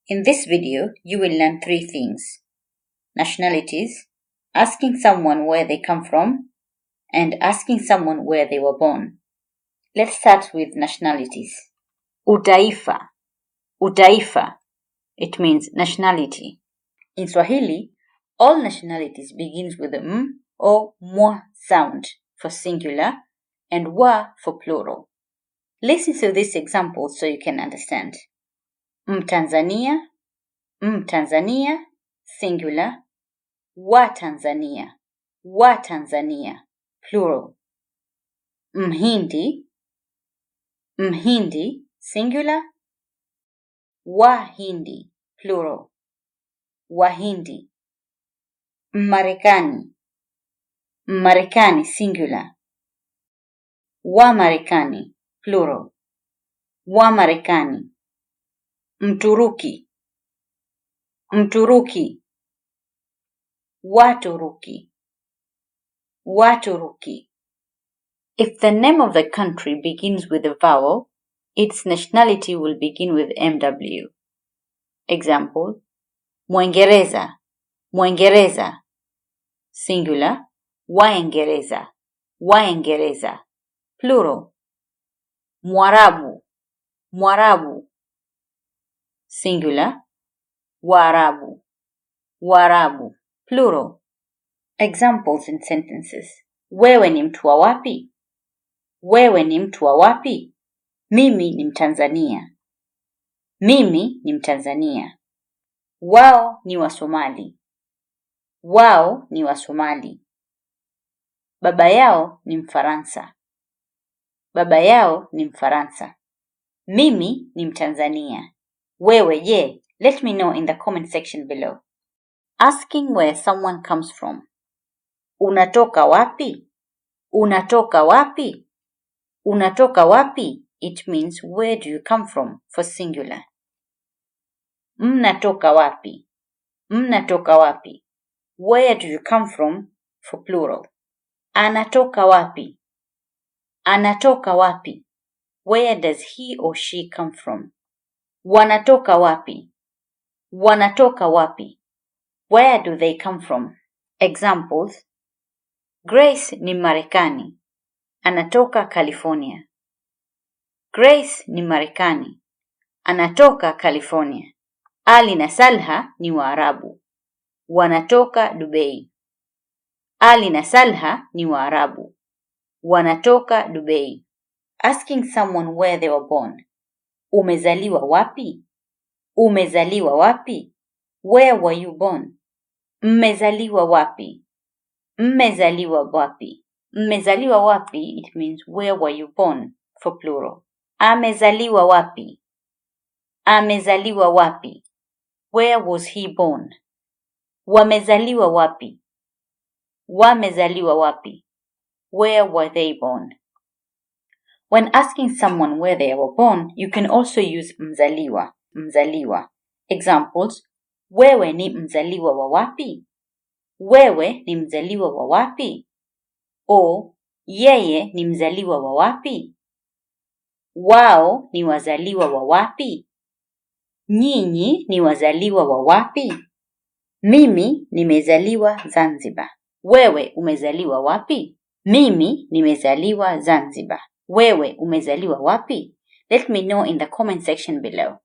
In this video, you will learn 3 things: nationalities, asking someone where they come from, and asking someone where they were born. Let's start with nationalities. Utaifa. Utaifa. It means nationality. In Swahili, all nationalities begins with the m or mwa sound for singular and wa for plural. Listen to this example so you can understand. Mtanzania, Mtanzania, singular. Wa Tanzania, plural. Mhindi, Mhindi, singular. Wahindi, plural. Wahindi. Marekani, Marekani, singular. Wamarekani, plural. Wamarekani. Mturuki, Mturuki. Waturuki, Waturuki. If the name of the country begins with a vowel, its nationality will begin with MW. Example: Mwingereza, Mwingereza, singular. Waingereza, Waingereza, plural. Mwarabu, Mwarabu, singular. Waarabu, Waarabu, plural. Examples in sentences. Wewe ni mtu wa wapi? Wewe ni mtu wa wapi? Mimi ni Mtanzania. Mimi ni Mtanzania. Wao ni Wasomali. Wao ni Wasomali. Baba yao ni Mfaransa. Baba yao ni Mfaransa. Mimi ni Mtanzania. Wewe je? Let me know in the comment section below. Asking where someone comes from. Unatoka wapi? Unatoka wapi? Unatoka wapi? It means where do you come from for singular. Mnatoka wapi? Mnatoka wapi? Where do you come from for plural. Anatoka wapi? Anatoka wapi? Where does he or she come from? Wanatoka wapi? Wanatoka wapi? Where do they come from? Examples: Grace ni Marekani. Anatoka California. Grace ni Marekani. Anatoka California. Ali na Salha ni Waarabu. Wanatoka Dubai. Ali na Salha ni Waarabu. Wanatoka Dubai. Asking someone where they were born. Umezaliwa wapi? Umezaliwa wapi? Where were you born? Mmezaliwa wapi? Mmezaliwa wapi? Mmezaliwa wapi, it means where were you born for plural. Amezaliwa wapi? Amezaliwa wapi? Where was he born? Wamezaliwa wapi? Wamezaliwa wapi? Where were they born? When asking someone where they were born, you can also use mzaliwa, mzaliwa. Examples: Wewe ni mzaliwa wa wapi? Wewe ni mzaliwa wa wapi? O, yeye ni mzaliwa wa wapi? Wao ni wazaliwa wa wapi? Nyinyi ni wazaliwa wa wapi? Mimi nimezaliwa Zanzibar. Wewe umezaliwa wapi? Mimi nimezaliwa Zanzibar. Wewe umezaliwa wapi? Let me know in the comment section below.